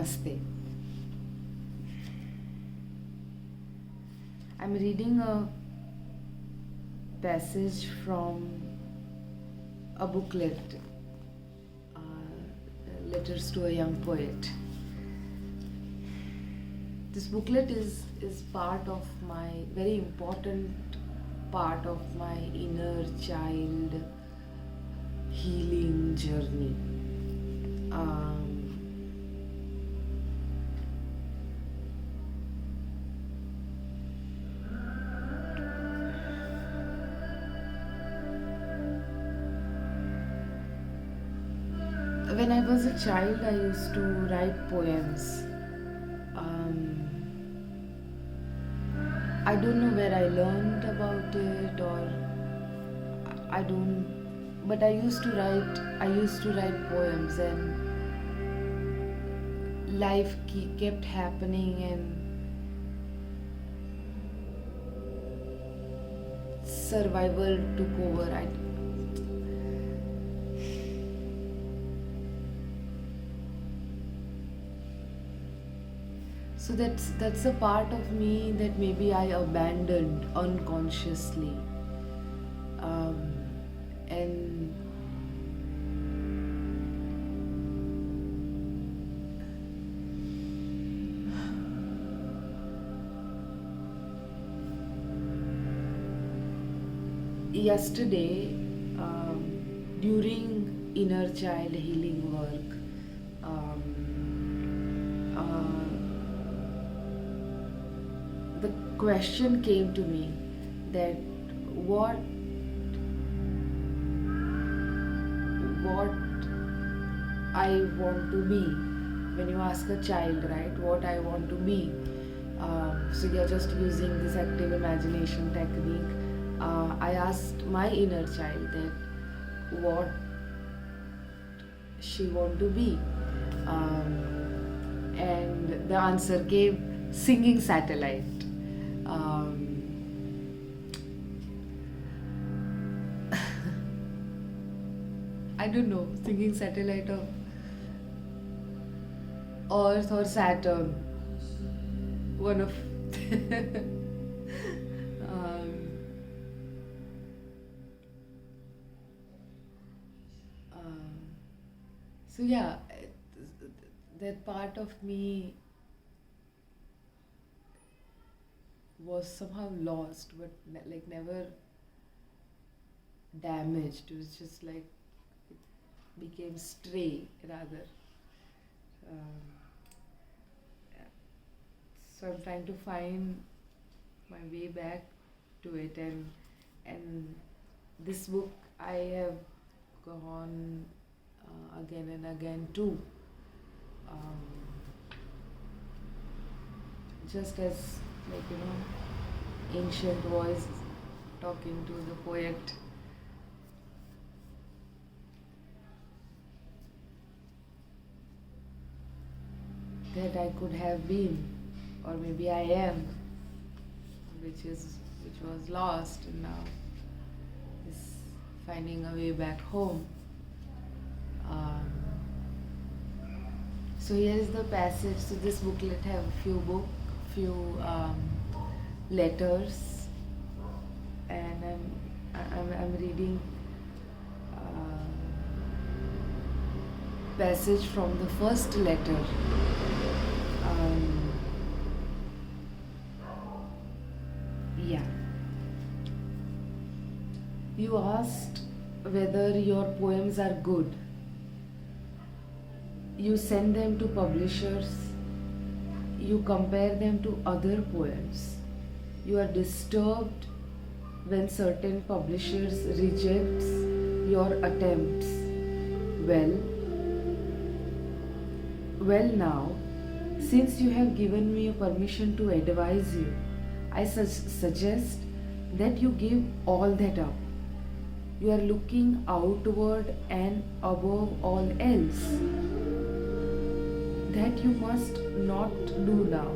Namaste. I'm reading a passage from a booklet, Letters to a Young Poet. This booklet is part of my very important part of my inner child healing journey. When I was a child, I used to write poems. I don't know where I learned about it, or I don't. But I used to write poems, and life kept happening, and survival took over. So that's a part of me that maybe I abandoned unconsciously, and yesterday, during inner child healing work, the question came to me that what I want to be. When you ask a child, right, what I want to be, so you're just using this active imagination technique. I asked my inner child that what she want to be, and the answer came singing satellite. I don't know, singing satellite of Earth or Saturn, one of um, um, so yeah, that part of me was somehow lost, but like never damaged. It was just like it became stray rather. Um, yeah. So I'm trying to find my way back to it, and this book I have gone again and again too. Um, just as, like, ancient voice talking to the poet. That I could have been, or maybe I am, which was lost, and now is finding a way back home. So here is the passage. So this booklet have few letters, and I'm reading passage from the first letter. Yeah. You asked whether your poems are good. You send them to publishers. You compare them to other poems. You are disturbed when certain publishers rejects your attempts. Well now, since you have given me permission to advise you, I suggest that you give all that up. You are looking outward and above all else. That you must not do now.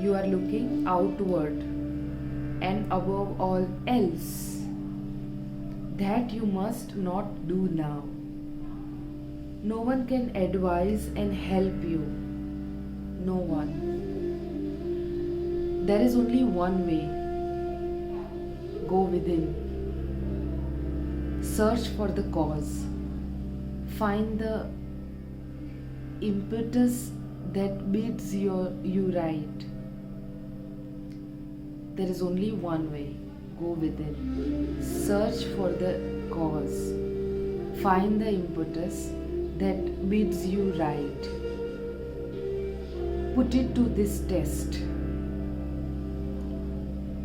You are looking outward and above all else. That you must not do now. No one can advise and help you. No one. There is only one way. Go within. Search for the cause. Find the impetus that bids you right. There is only one way. Go within. Search for the cause. Find the impetus that bids you right. Put it to this test.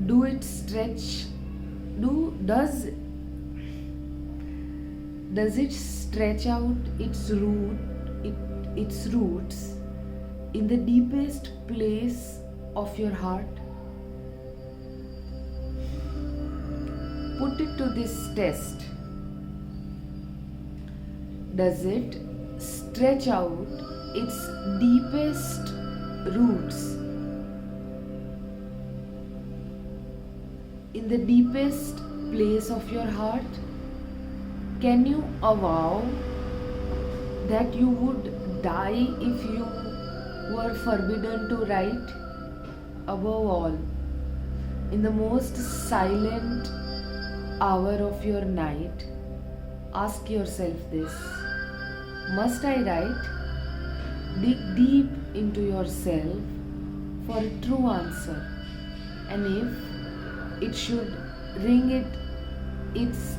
Do it stretch? Does it stretch out its roots in the deepest place of your heart? Put it to this test. Does it stretch out its deepest roots in the deepest place of your heart? Can you avow that you would die if you were forbidden to write? Above all, in the most silent hour of your night, ask yourself this: must I write? Dig deep into yourself for a true answer, and if it should ring its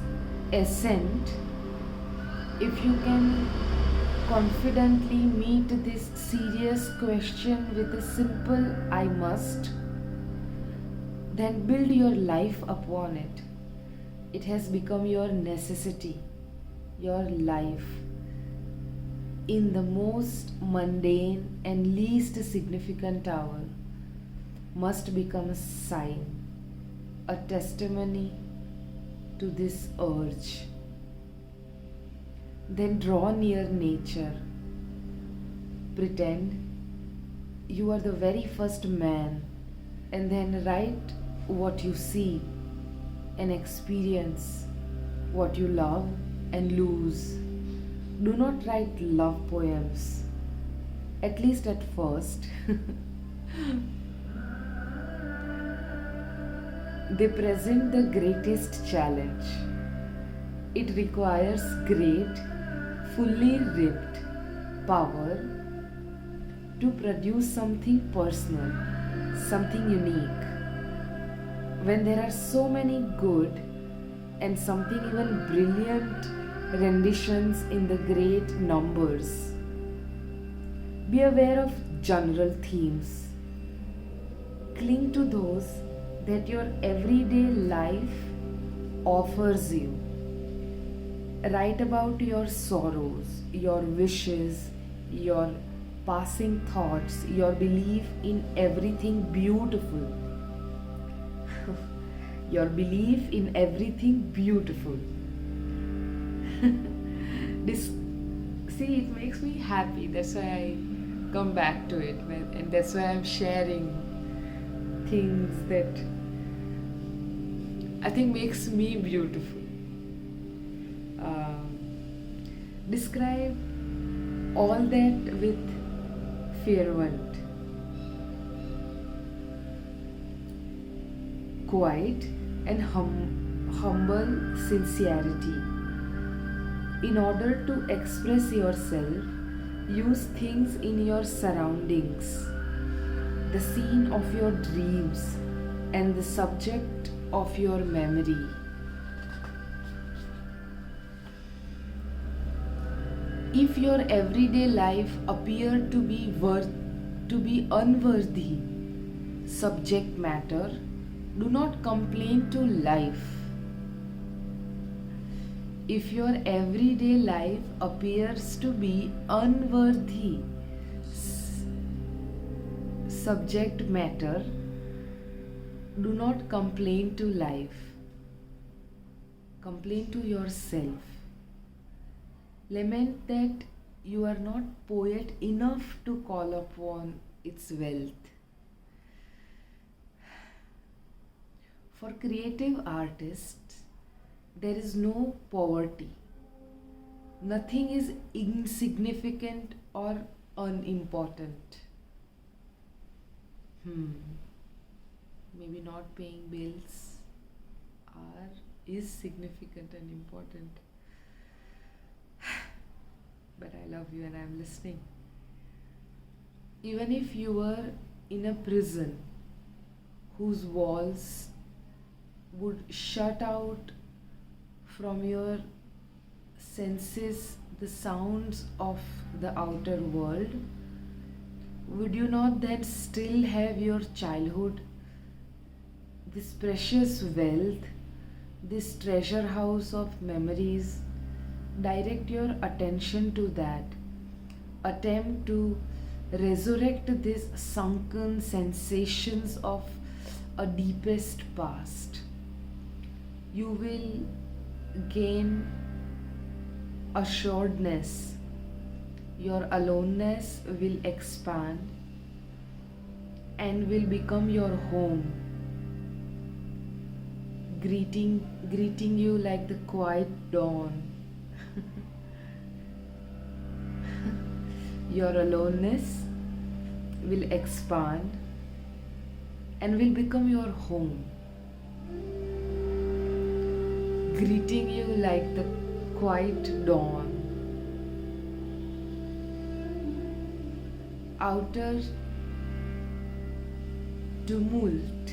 assent, if you can confidently meet this serious question with a simple "I must," then build your life upon it. It has become your necessity, your life. In the most mundane and least significant hour, must become a sign, a testimony to this urge. Then draw near nature. Pretend you are the very first man, and then write what you see and experience, what you love and lose. Do not write love poems, at least at first. They present the greatest challenge. It requires great, fully ripped power to produce something personal, something unique. When there are so many good and something even brilliant renditions in the great numbers, be aware of general themes. Cling to those that your everyday life offers you. Write about your sorrows, your wishes, your passing thoughts, your belief in everything beautiful. Your belief in everything beautiful. This, see, it makes me happy. That's why I come back to it, and that's why I'm sharing things that I think makes me beautiful. Describe all that with fervent, quiet, and humble sincerity. In order to express yourself, use things in your surroundings, the scene of your dreams, and the subject of your memory. If your everyday life appear to be unworthy subject matter, do not complain to life. If your everyday life appears to be unworthy subject matter, do not complain to life. Complain to yourself. Lament that you are not poet enough to call upon its wealth. For creative artists, there is no poverty. Nothing is insignificant or unimportant. Hmm. Maybe not paying bills are is significant and important. But I love you and I'm listening. Even if you were in a prison whose walls would shut out from your senses the sounds of the outer world, would you not then still have your childhood, this precious wealth, this treasure house of memories? Direct your attention to that. Attempt to resurrect these sunken sensations of a deepest past. You will gain assuredness. Your aloneness will expand and will become your home, greeting you like the quiet dawn. Your aloneness will expand and will become your home, greeting you like the quiet dawn. Outer tumult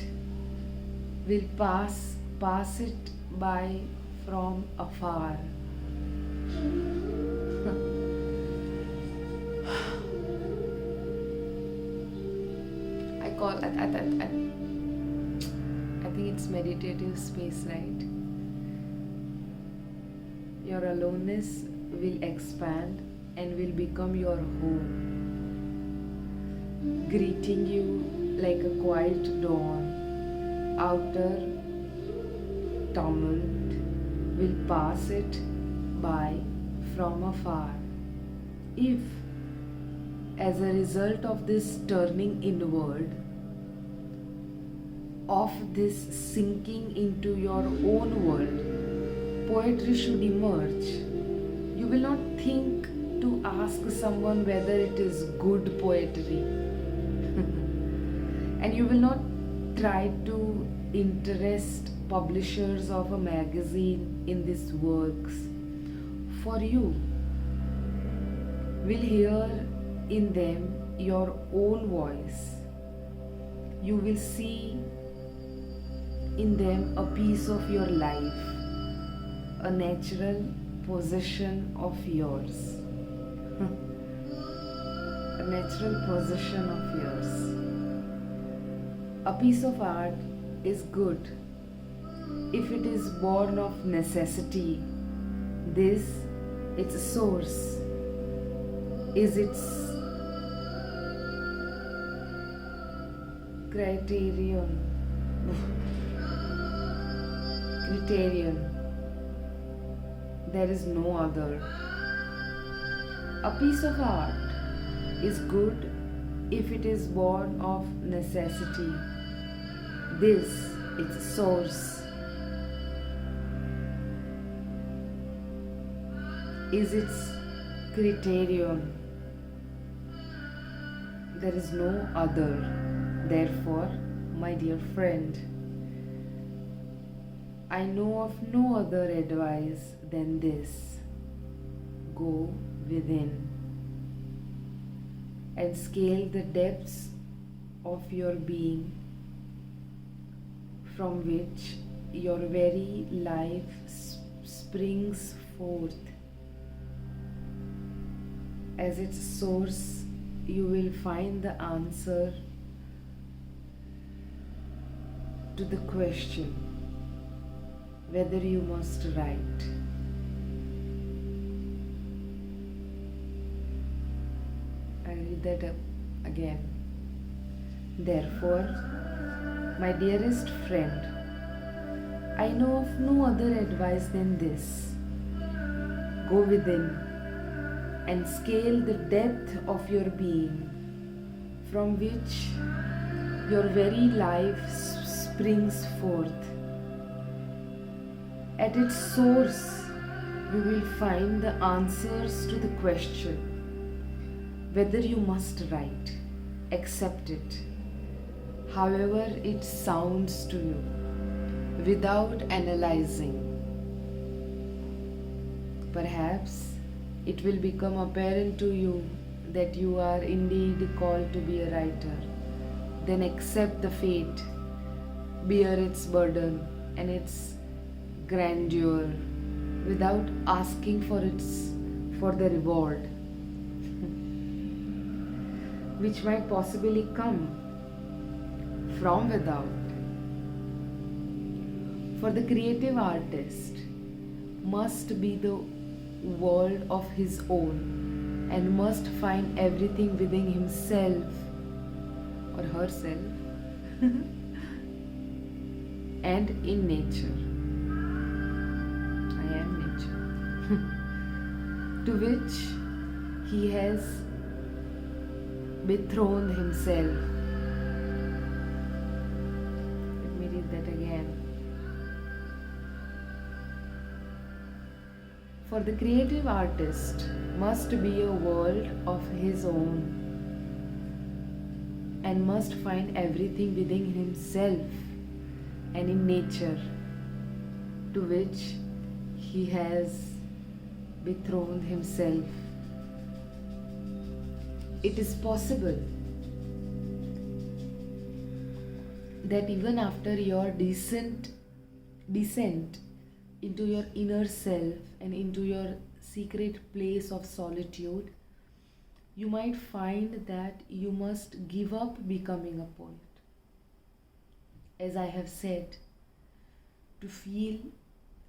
will pass it by from afar. I think it's meditative space, right? Your aloneness will expand and will become your home, greeting you like a quiet dawn. Outer tumult will pass it by from afar. If, as a result of this turning inward, of this sinking into your own world, poetry should emerge, you will not think to ask someone whether it is good poetry. And you will not try to interest publishers of a magazine in these works. For you will hear in them your own voice. You will see in them a piece of your life, a natural possession of yours. A natural possession of yours. A piece of art is good if it is born of necessity. This, its source, is its criterion. There is no other. A piece of art is good if it is born of necessity. This, its source, is its criterion. There is no other. Therefore, my dear friend, I know of no other advice than this. Go within and scale the depths of your being, from which your very life springs forth. As its source, you will find the answer to the question whether you must write. I read that up again. Therefore, my dearest friend, I know of no other advice than this. Go within and scale the depth of your being, from which your very life springs forth. At its source, you will find the answers to the question whether you must write. Accept it, however it sounds to you, without analyzing. Perhaps it will become apparent to you that you are indeed called to be a writer. Then accept the fate, bear its burden and its grandeur without asking for the reward which might possibly come from without. For the creative artist must be the world of his own and must find everything within himself or herself and in nature. I am nature. To which he has betrothed himself. Let me read that again. For the creative artist must be a world of his own and must find everything within himself and in nature, to which he has betrothed himself. It is possible that even after your descent into your inner self and into your secret place of solitude, you might find that you must give up becoming a poet. As I have said, to feel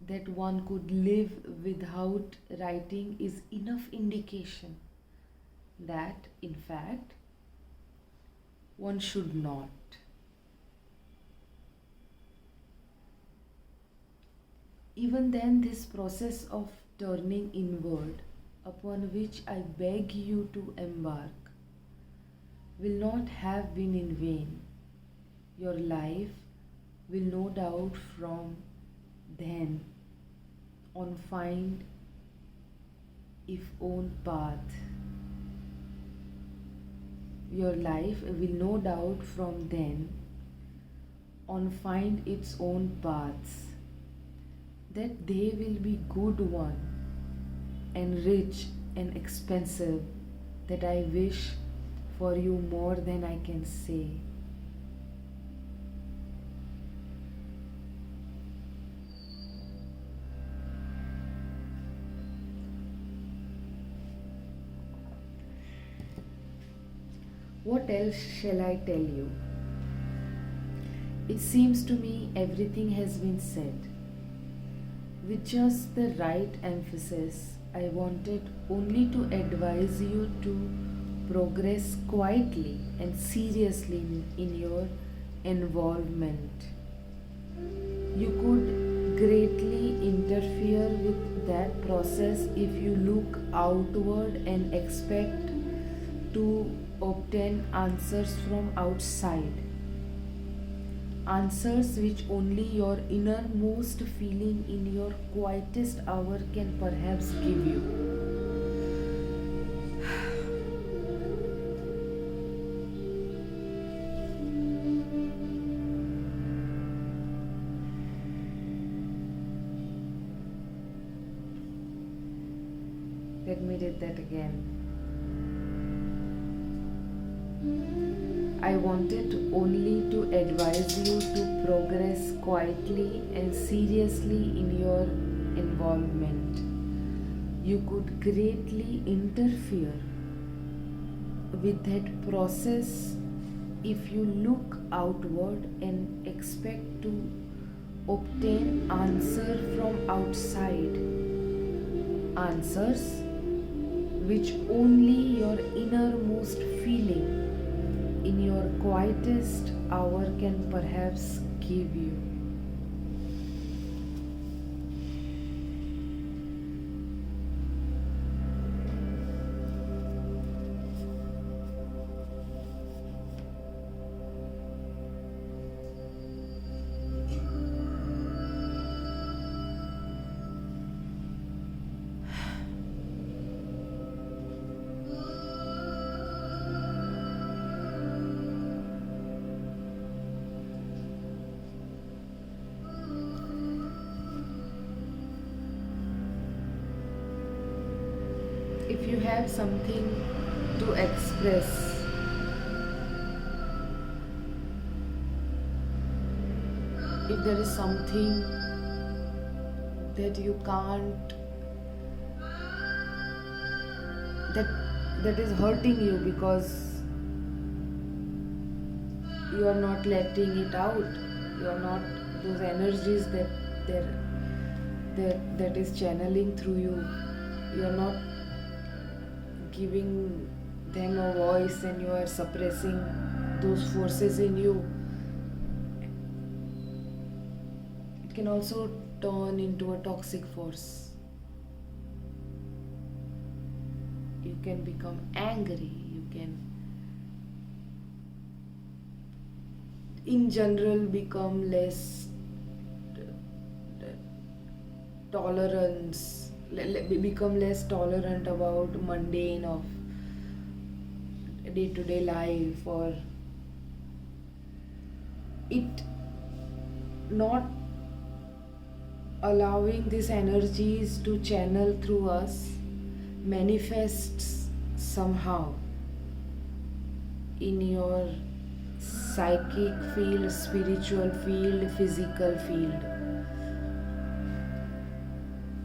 that one could live without writing is enough indication that, in fact, one should not. Even then, this process of turning inward, upon which I beg you to embark, will not have been in vain. Your life will no doubt from then on find its own path. Your life will no doubt from then on find its own paths, that they will be good one and rich and expensive, that I wish for you more than I can say. What else shall I tell you? It seems to me everything has been said. With just the right emphasis, I wanted only to advise you to progress quietly and seriously in your involvement. You could greatly interfere with that process if you look outward and expect to obtain answers from outside. Answers which only your innermost feeling in your quietest hour can perhaps give you. Let me read that again. I wanted only to advise you to progress quietly and seriously in your involvement. You could greatly interfere with that process if you look outward and expect to obtain answer from outside. Answers which only your innermost feeling in your quietest hour can perhaps give you. if you have something to express, if there is something that you can't, that that is hurting you because you are not letting it out, you are not, those energies that is channeling through you, you are not giving them a voice and you are suppressing those forces in you, it can also turn into a toxic force. You can become angry, you can in general become less tolerance, become less tolerant about mundane of day-to-day life, or it not allowing these energies to channel through us manifests somehow in your psychic field, spiritual field, physical field,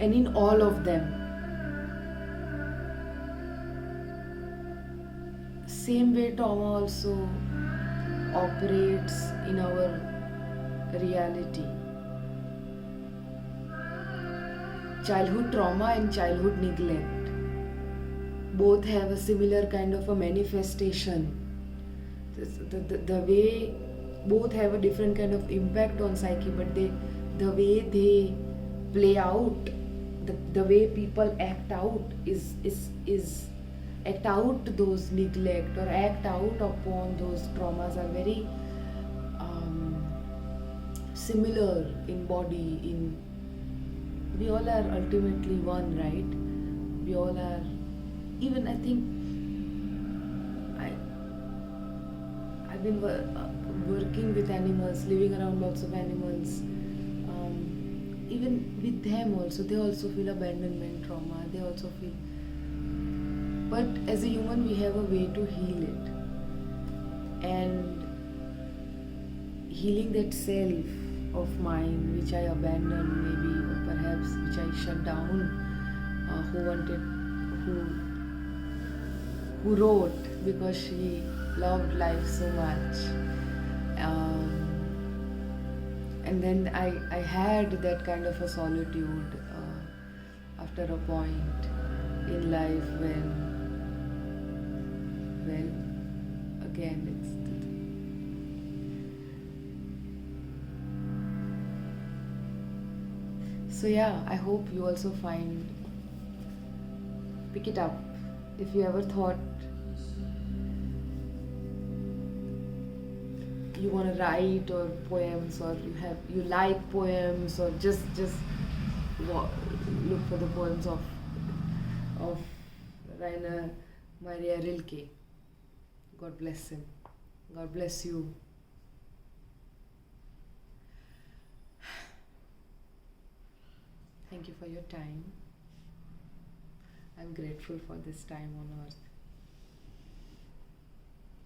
and in all of them. Same way trauma also operates in our reality. Childhood trauma and childhood neglect both have a similar kind of a manifestation. The way both have a different kind of impact on psyche, but the way they play out, the way people act out is act out those neglect or act out upon those traumas are very similar in body. In we all are ultimately one, right? We all are. Even I think I've been working with animals, living around lots of animals. Even with them also, they also feel abandonment trauma. They also feel. But as a human, we have a way to heal it, and healing that self of mine, which I abandoned maybe, or perhaps which I shut down. Who wrote because she loved life so much. And then I had that kind of a solitude after a point in life when, well, again, so yeah, I hope you also pick it up. If you ever thought you want to write or poems, or you like poems, or just look for the poems of Rainer Maria Rilke. God bless him. God bless you. Thank you for your time. I'm grateful for this time on earth.